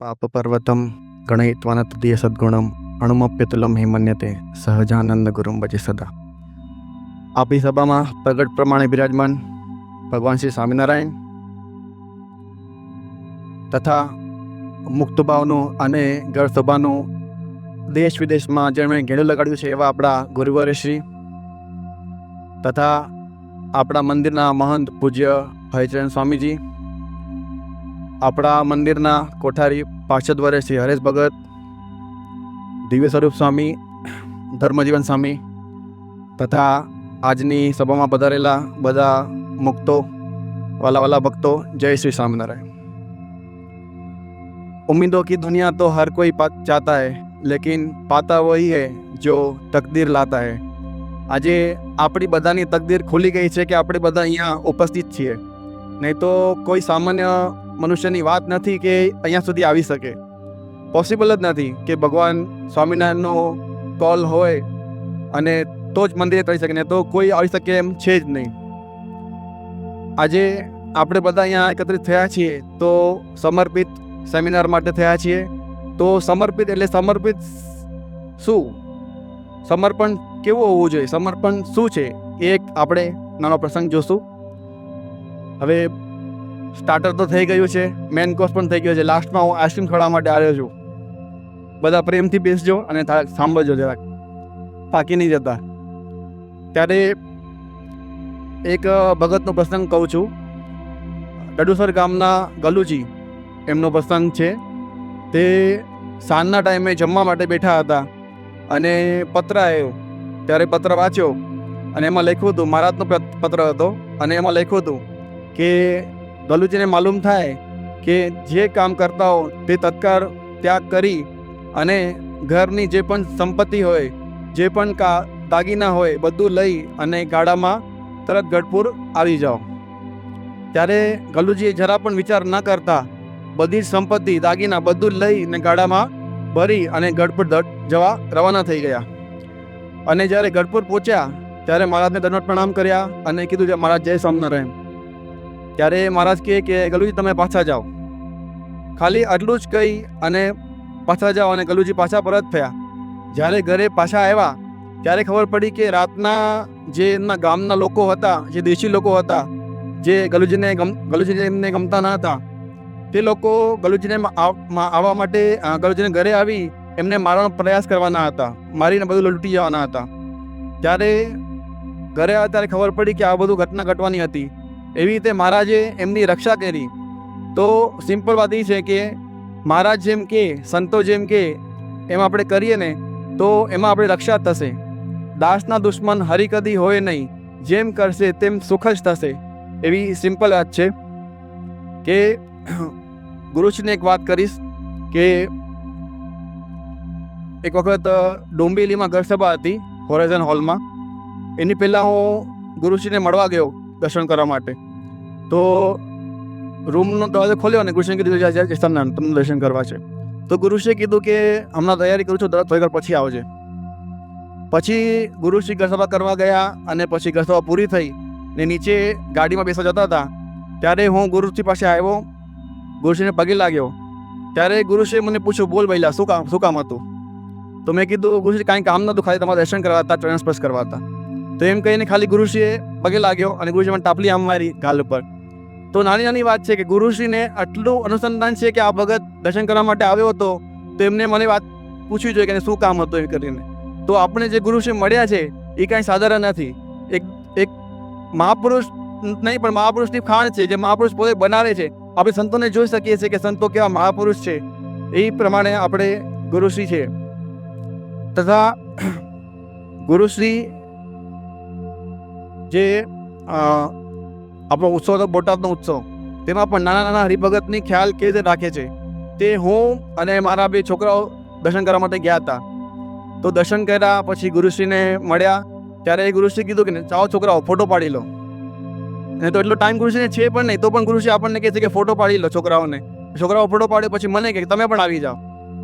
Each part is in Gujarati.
पापपर्वतं गणयित्वा तदीयसद्गुणम् अणुमप्यतुलं हि मन्यते सहजानंद भजे सदा। આપી સભામાં પ્રગટ પ્રમાણે બિરાજમાન ભગવાન શ્રી સ્વામિનારાયણ તથા મુક્તભાવનું અને ગળ સભાનું દેશ વિદેશમાં જેમણે ઘેડું લગાડ્યું છે એવા આપણા ગુરુવરશ્રી તથા આપણા મંદિરના મહંત પૂજ્ય હરિચરણ સ્વામીજી, આપણા મંદિરના કોઠારી પાર્ષદવર્ય શ્રી હરેશ ભગત, દિવ્ય સ્વરૂપ સ્વામી, ધર્મજીવન સ્વામી તથા આજની સભામાં પધારેલા બધા મુક્તો, वाला भक्तों, जय श्री स्वामीनारायण। उम्मीदों की दुनिया तो हर कोई चाहता है, लेकिन पाता वही है जो तकदीर लाता है। આજે આપણી બધાની તકદીર ખુલી ગઈ છે કે આપણે બધા અહીંયા ઉપસ્થિત છીએ, નહીં તો કોઈ સામાન્ય મનુષ્યની વાત નથી કે અહીંયા સુધી આવી શકે। પોસિબલ જ નથી કે ભગવાન સ્વામિનારાયણનો કોલ હોય અને તો જ મંદિરે કરી શકે, ને તો કોઈ આવી શકે એમ છે જ નહીં। આજે આપણે બધા અહીંયા એકત્રિત થયા છીએ તો સમર્પિત સેમિનાર માટે થયા છીએ। તો સમર્પિત એટલે સમર્પિત શું, સમર્પણ કેવું હોવું જોઈએ, સમર્પણ શું છે, એક આપણે નાનો પ્રસંગ જોશું। હવે સ્ટાર્ટર તો થઈ ગયું છે, મેન કોર્સ પણ થઈ ગયો છે, લાસ્ટમાં હું આઈસ્ક્રીમ ખાવા માટે આવ્યો છું। બધા પ્રેમથી બેસજો અને સાંભળજો, જરાક પાકી નહીં જતા। ત્યારે એક ભગતનો પ્રસંગ કહું છું। ડડુસર ગામના ગલુજી એમનો પ્રસંગ છે। તે સાંજના ટાઈમે જમવા માટે બેઠા હતા અને પત્ર આવ્યો। ત્યારે પત્ર વાંચ્યો અને એમાં લખ્યું હતું, મહારાજનો પત્ર હતો અને એમાં લખ્યું હતું કે ગલુજીને માલુમ થાય કે જે કામ કરતા હો તે તત્કાળ ત્યાગ કરી અને ઘરની જે પણ સંપત્તિ હોય, જે પણ દાગીના હોય, બધું લઈ અને ગાડામાં તરત ગઢપુર આવી જાઓ। ત્યારે ગલુજીએ જરા પણ વિચાર ન કરતા બધી જ સંપત્તિ, દાગીના બધું લઈને ગાડામાં ભરી અને ગઢપુર જવા રવાના થઈ ગયા। અને જ્યારે ગઢપુર પહોંચ્યા ત્યારે મહારાજને દંડવત પ્રણામ કર્યા અને કીધું કે મહારાજ જય સ્વામિનારાયણ। ત્યારે મહારાજ કહે કે ગલુજી તમે પાછા જાઓ, ખાલી આટલું જ કહી અને પાછા જાઓ, અને ગલુજી પાછા પરત થયા। જ્યારે ઘરે પાછા આવ્યા ત્યારે ખબર પડી કે રાતના જે એમના ગામના લોકો હતા, જે દેશી લોકો હતા, જે ગલુજીને એમને ગમતા ન હતા, તે લોકો ગલુજીને આવવા માટે ગલુજીને ઘરે આવી એમને મારવાનો પ્રયાસ કરવાના હતા, મારીને બધું લૂંટી જવાના હતા। ત્યારે ઘરે આવ્યા ત્યારે ખબર પડી કે આ બધું ઘટના ઘટવાની હતી। એવી રીતે મહારાજે એમની રક્ષા કરી। તો સિમ્પલ વાત એ છે કે મહારાજ જેમ કે, સંતો જેમ કે એમ આપણે કરીએ ને તો એમાં આપણે રક્ષા થશે। દાસના દુશ્મન હરિ કદી હોય નહીં, જેમ કરશે તેમ સુખ જ થશે। એવી સિમ્પલ વાત છે કે ગુરુશ્રીને એક વાત કરીશ કે એક વખત ડોંબિવલીમાં ઘરસભા હતી હોરાઇઝન હોલમાં। એની પહેલાં હું ગુરુશ્રીને મળવા ગયો દર્શન કરવા માટે। તો રૂમનો દરવાજો ખોલ્યો અને ગુરુશ્રીને કીધું જય સ્વામિનારાયણ, તમને દર્શન કરવા છે। તો ગુરુશ્રીએ કીધું કે હમણાં તૈયારી કરું છું, થોડી વાર પછી આવજે। પછી ગુરુશ્રી ઘરસભા કરવા ગયા અને પછી ઘરસભા પૂરી થઈ ને નીચે ગાડીમાં બેસવા જતા હતા ત્યારે હું ગુરુશ્રી પાસે આવ્યો, ગુરુશ્રીને પગે લાગ્યો। ત્યારે ગુરુશ્રીએ મને પૂછ્યું, બોલ ભૈલા શું કામ હતું? તો મેં કીધું ગુરુશ્રી કાંઈ કામ નહોતું, ખાલી તમારા દર્શન કરવા હતા, ચરણ સ્પર્શ કરવા હતા। તો એમ કહીને ખાલી ગુરુશ્રીએ પગે લાગ્યો અને ગુરુશ્રી મને ટાપલી આમ મારી ગાલ ઉપર। તો નાની વાત છે કે ગુરુશ્રીને આટલું અનુસંધાન છે કે આ ભગત દર્શન કરવા માટે આવ્યો હતો તો એમને મને વાત પૂછવી જોઈએ કે શું કામ હતું એમ કરીને। તો આપણે જે ગુરુશ્રી મળ્યા છે એ કાંઈ સાધારણ નથી, એક મહાપુરુષ નહીં પણ મહાપુરુષની ખાણ છે, જે મહાપુરુષ પોતે બનાવે છે। આપણે સંતોને જોઈ શકીએ છીએ કે સંતો કેવા મહાપુરુષ છે, એ પ્રમાણે આપણે ગુરુશ્રી છે। તથા ગુરુશ્રી જે આપણો ઉત્સવ હતો બોટાદનો ઉત્સવ, તેમાં પણ નાના હરિભગતની ખ્યાલ કેવી રીતે રાખે છે તે હું અને મારા બે છોકરાઓ દર્શન કરવા માટે ગયા હતા। તો દર્શન કર્યા પછી ગુરુશ્રીને મળ્યા ત્યારે ગુરુશ્રી કીધું કે ચાલો છોકરાઓ ફોટો પાડી લો। અને તો એટલો ટાઈમ ગુરુશ્રીને છે પણ નહીં, તો પણ ગુરુશ્રી આપણને કહે છે કે ફોટો પાડી લો છોકરાઓ ફોટો પાડ્યો। પછી મને કહે તમે પણ આવી જાઓ।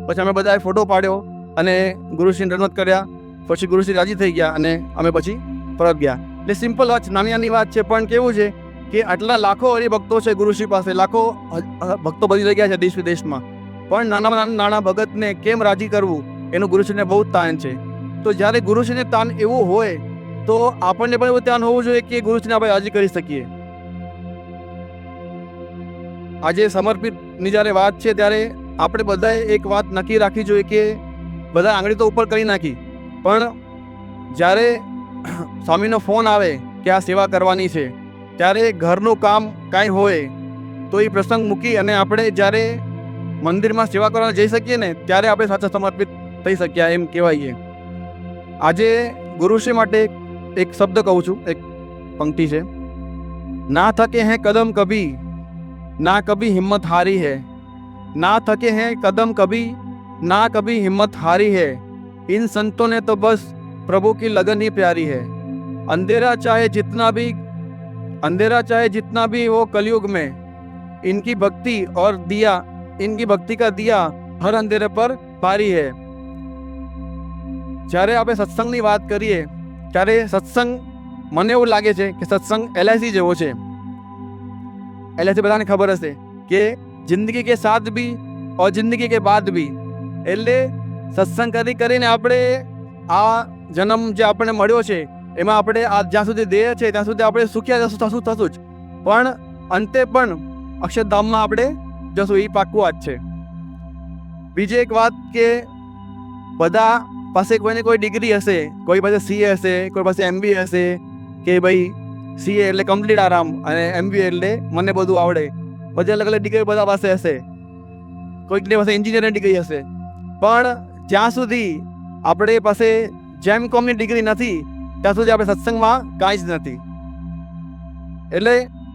પછી અમે બધાએ ફોટો પાડ્યો અને ગુરુશ્રીને દંડવત કર્યા। પછી ગુરુશ્રી રાજી થઈ ગયા અને અમે પછી પરત ગયા। એટલે સિમ્પલ વાત, નાની વાત છે, પણ કેવું છે કે આટલા લાખો હરિભક્તો છે ગુરુશ્રી પાસે, લાખો ભક્તો બધી જગ્યા છે દેશ વિદેશમાં। પણ નાના ભગતને કેમ રાજી કરવું એનું ગુરુશ્રીને બહુ જ તાન છે. તો જ્યારે ગુરુશ્રીને તાન એવું હોય તો આપણને પણ એવું ધ્યાન હોવું જોઈએ કે ગુરુશ્રીને આપણે રાજી કરી શકીએ. આજે સમર્પિતની જ્યારે વાત છે ત્યારે આપણે બધાએ એક વાત નક્કી રાખવી જોઈએ કે બધા આંગળી તો ઉપર કરી નાખી, પણ જ્યારે સ્વામીનો ફોન આવે કે આ સેવા કરવાની છે ત્યારે ઘરનું કામ કાંઈ હોય તો એ પ્રસંગ મૂકી અને આપણે જ્યારે મંદિરમાં સેવા કરવા જઈ શકીએ ને ત્યારે આપણે સાચા સમર્પિત થઈ શક્યા એમ કહેવાય. આજે ગુરુશ્રી માટે એક શબ્દ કહું છું, એક પંક્તિ છે, ના થકે હૈ કદમ કભી ના કભી હિમ્મત હારી है, ना थके हैं कदम कभी ना कभी हिम्मत हारी है, इन संतों ने तो बस प्रभु की लगन ही प्यारी है, अंधेरा चाहे जितना भी वो कलयुग में, इनकी भक्ति और दिया इनकी भक्ति का दिया हर अंधेरे पर पारी है. જ્યારે આપણે સત્સંગની વાત કરીએ ત્યારે સત્સંગ મને એવું લાગે છે કે સત્સંગ LIC જેવો છે. LIC બધાને ખબર હશે કે જિંદગી કે સાથ ભી और જિંદગી કે બાદ ભી. એટલે સત્સંગ કરીને આપણે આ જન્મ જે આપણને મળ્યો છે એમાં આપણે આ જ્યાં સુધી દેહ છે ત્યાં સુધી આપણે સુખ્યા થશું જ, પણ અંતે પણ અક્ષરધામમાં આપણે જશું, એ પાક્કું વાત છે. બીજી એક વાત કે બધા પાસે કોઈને કોઈ ડિગ્રી હશે, કોઈ પાસે CA હશે, કોઈ પાસે MBA હશે કે ભાઈ CA એટલે કમ્પ્લીટ આરામ અને MBA એટલે મને બધું આવડે. બધી અલગ અલગ ડિગ્રી બધા પાસે હશે, કોઈકની પાસે એન્જિનિયરિંગ ડિગ્રી હશે, પણ જ્યાં સુધી આપણે પાસે JEM.comની ડિગ્રી નથી ત્યાં સુધી આપણે સત્સંગમાં કાંઈ જ નથી. એટલે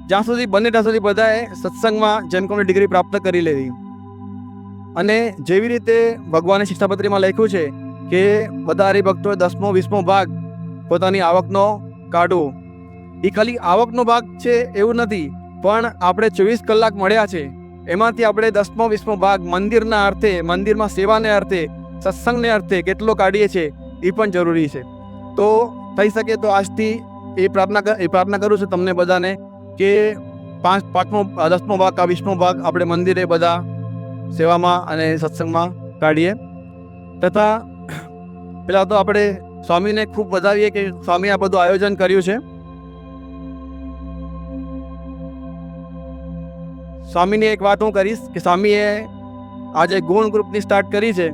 જ્યાં સુધી બને ત્યાં સુધી બધાએ સત્સંગમાં JEM.comની ડિગ્રી પ્રાપ્ત કરી લેવી. અને જેવી રીતે ભગવાને શિક્ષાપત્રીમાં લખ્યું છે કે બધા હરિભક્તોએ 10મો 20મો ભાગ પોતાની આવકનો કાઢવો. એ ખાલી આવકનો ભાગ છે એવું નથી, પણ આપણે 24 કલાક મળ્યા છે એમાંથી આપણે 10મો 20મો ભાગ મંદિરના અર્થે, મંદિરમાં સેવાને અર્થે, સત્સંગને અર્થે કેટલો કાઢીએ છીએ એ પણ જરૂરી છે. તો થઈ શકે તો આજથી એ પ્રાર્થના કરું છું તમને બધાને કે 10મો ભાગ કે 20મો ભાગ આપણે મંદિરે બધા સેવામાં અને સત્સંગમાં કાઢીએ. તથા પહેલાં તો આપણે સ્વામીને ખૂબ વધાવીએ કે સ્વામી આ બધું આયોજન કર્યું છે. સ્વામીની એક વાત હું કરીશ કે સ્વામીએ આ જે ગુણ ગ્રુપની સ્ટાર્ટ કરી છે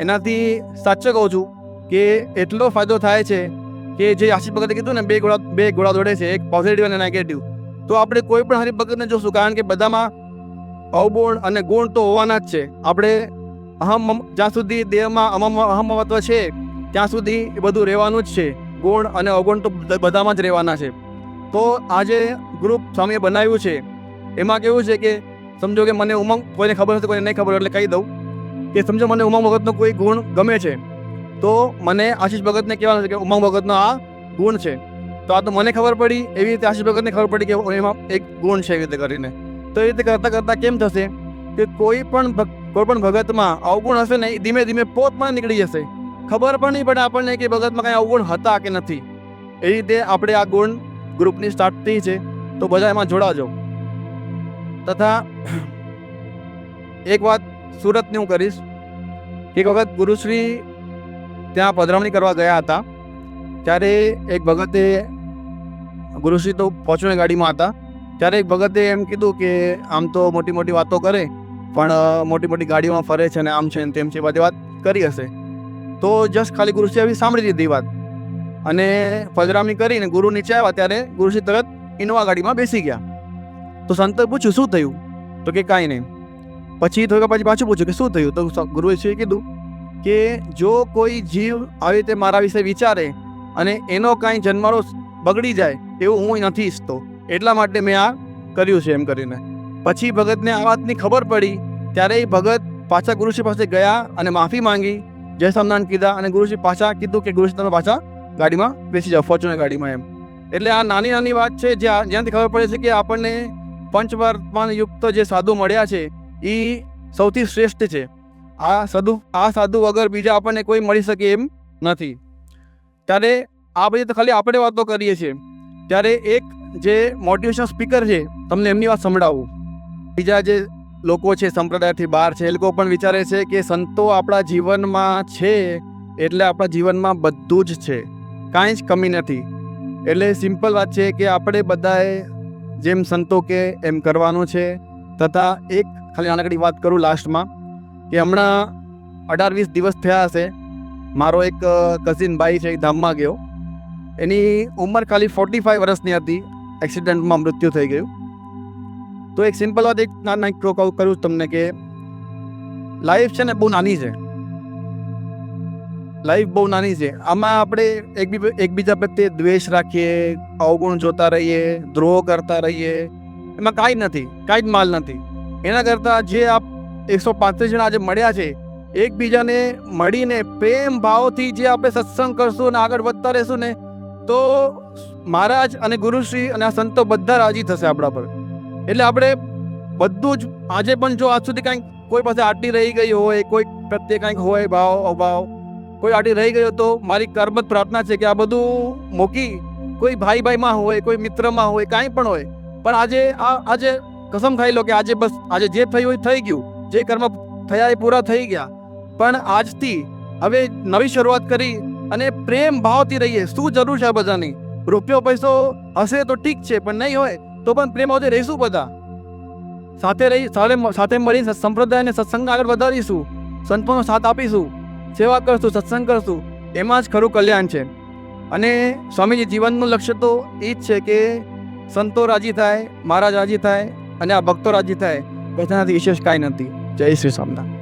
એનાથી સાચું કહું છું કે એટલો ફાયદો થાય છે કે જે આશીષ ભગતે કીધું ને બે ઘોડા દોડે છે, એક પોઝિટિવ અને નેગેટિવ. તો આપણે કોઈ પણ હરિભગતને જોશું, કારણ કે બધામાં અવગુણ અને ગુણ તો હોવાના જ છે. આપણે જ્યાં સુધી દેહમાં અહમત્વ છે ત્યાં સુધી એ બધું રહેવાનું જ છે. ગુણ અને અવગુણ તો બધામાં જ રહેવાના છે. તો આ જે ગ્રુપ સ્વામીએ બનાવ્યું છે એમાં કેવું છે કે સમજો કે મને ઉમંગ, કોઈને ખબર હશે કોઈને નહીં ખબર એટલે કહી દઉં કે સમજો મને ઉમંગ ભગતનો કોઈ ગુણ ગમે છે તો મને આશીષ ભગતને કહેવાનું છે કે ઉમંગ ભગતનો આ ગુણ છે. તો આ તો મને ખબર પડી, એવી રીતે આશીષ ભગતને ખબર પડી કે એમાં એક ગુણ છે એવી રીતે કરીને. તો એ રીતે કરતાં કેમ થશે કે કોઈ પણ ભગતમાં અવગુણ હશે ને ધીમે ધીમે પોતમાં નીકળી જશે, ખબર પણ નહીં પડે આપણને કે ભગતમાં કાંઈ અવગુણ હતા કે નથી. એ રીતે આપણે આ ગુણ ગ્રુપની સ્ટાર્ટ થઈ છે, તો બધા એમાં જોડાજો. તથા એક વાત સુરતની હું કરીશ. એક વખત ગુરુશ્રી ત્યાં પધરામણી કરવા ગયા હતા ત્યારે એક ભગતે, ગુરુશ્રી તો ફોર્ચ્યુનર ગાડીમાં હતા, ત્યારે એક ભગતે એમ કીધું કે આમ તો મોટી મોટી વાતો કરે પણ મોટી મોટી ગાડીઓમાં ફરે છે ને આમ છે ને તેમ છે, બધી વાત કરી હશે. તો જસ્ટ ખાલી ગુરુશ્રી આવી સાંભળી લીધી વાત અને પધરામણી કરીને ગુરુ નીચે આવ્યા ત્યારે ગુરુશ્રી તરત ઇનોવા ગાડીમાં બેસી ગયા. તો સંતે પૂછ્યું શું થયું? તો કે કાંઈ નહીં. પછી થોડીક પછી પાછું પૂછ્યું કે શું થયું? તો ગુરુશ્રીએ કીધું કે જો કોઈ જીવ આવી રીતે મારા વિશે વિચારે અને એનો કાંઈ જન્મારો બગડી જાય એવું હું નથી ઈચ્છતો, એટલા માટે મેં આ કર્યું છે એમ કરીને. પછી ભગતને આ વાતની ખબર પડી ત્યારે એ ભગત પાછા ગુરુશ્રી પાસે ગયા અને માફી માંગી, જય સ્વામિનારાયણ કીધા અને ગુરુશ્રી પાછા કીધું કે ગુરુશ્રી તમે પાછા ગાડીમાં બેસી જાઓ, ફોર્ચ્યુનર ગાડીમાં એમ. એટલે આ નાની નાની વાત છે જ્યાંથી ખબર પડે છે કે આપણને પંચવર્તમાન યુક્ત જે સાધુ મળ્યા છે એ સૌથી શ્રેષ્ઠ છે. આ સાધુ વગર બીજા આપણને કોઈ મળી શકે એમ નથી. ત્યારે આ બધી તો ખાલી આપણે વાતો કરીએ છીએ, ત્યારે એક જે મોટિવેશન સ્પીકર છે તમને એમની વાત સંભળાવું. બીજા જે લોકો છે સંપ્રદાયથી બહાર છે, એ લોકો પણ વિચારે છે કે સંતો આપણા જીવનમાં છે એટલે આપણા જીવનમાં બધું જ છે, કાંઈ જ કમી નથી. એટલે સિમ્પલ વાત છે કે આપણે બધાએ જેમ સંતો કે એમ કરવાનું છે. તથા એક ખાલી નાનકડી વાત કરું લાસ્ટમાં, કે હમણાં 18-20 દિવસ થયા હશે, મારો એક કઝિન ભાઈ છે, એ ધામમાં ગયો. એની ઉંમર ખાલી 45 વર્ષની હતી, એક્સિડન્ટમાં મૃત્યુ થઈ ગયું. તો એક સિમ્પલ વાત એક નાના કરું તમને કે લાઈફ છે ને બહુ નાની છે, લાઈફ બહુ નાની છે. આમાં આપણે એકબીજા પ્રત્યે દ્વેષ રાખીએ, અવગુણ જોતા રહીએ, દ્રોહ કરતા રહીએ, એમાં કાંઈ નથી, કાંઈ જ માલ નથી. એના કરતાં જે આપ 135 જણા આજે મળ્યા છે, એકબીજાને મળીને પ્રેમ ભાવથી જે આપણે સત્સંગ કરશું અને આગળ વધતા રહેશું ને, તો મહારાજ અને ગુરુશ્રી અને આ સંતો બધા રાજી થશે આપણા પર. એટલે આપણે બધું જ આજે પણ જો આજ સુધી કાંઈક કોઈ પાસે આટી રહી ગઈ હોય, કોઈ પ્રત્યે કાંઈક હોય ભાવ અભાવ, કોઈ આટી રહી ગયો, તો મારી કર્મત પ્રાર્થના છે કે આ બધું મૂકી કોઈ ભાઈમાં હોય, કોઈ મિત્રમાં હોય, કાંઈ પણ હોય, પણ આજે કસમ ખાઈ લો કે આજે બસ આજે જે થયું હોય થઈ ગયું, જે કર્મ થયા એ પૂરા થઈ ગયા. પણ આજથી હવે નવી શરૂઆત કરી અને પ્રેમ ભાવથી રહીએ. શું જરૂર છે આ બધાની? રૂપિયો પૈસો હશે તો ઠીક છે, પણ નહીં હોય તો પણ પ્રેમ ભાવથી રહીશું. બધા સાથે મળી સંપ્રદાયને સત્સંગ આગળ વધારીશું, સંતોનો સાથ આપીશું, સેવા કરશું, સત્સંગ કરશું, એમાં જ ખરું કલ્યાણ છે. અને સ્વામીજી જીવનનું લક્ષ્ય તો એ જ છે કે સંતો રાજી થાય, મહારાજ રાજી થાય અને આ ભક્તો રાજી થાય, બધાનાથી વિશેષ કાંઈ નથી. જય શ્રી સ્વામિનારાયણ.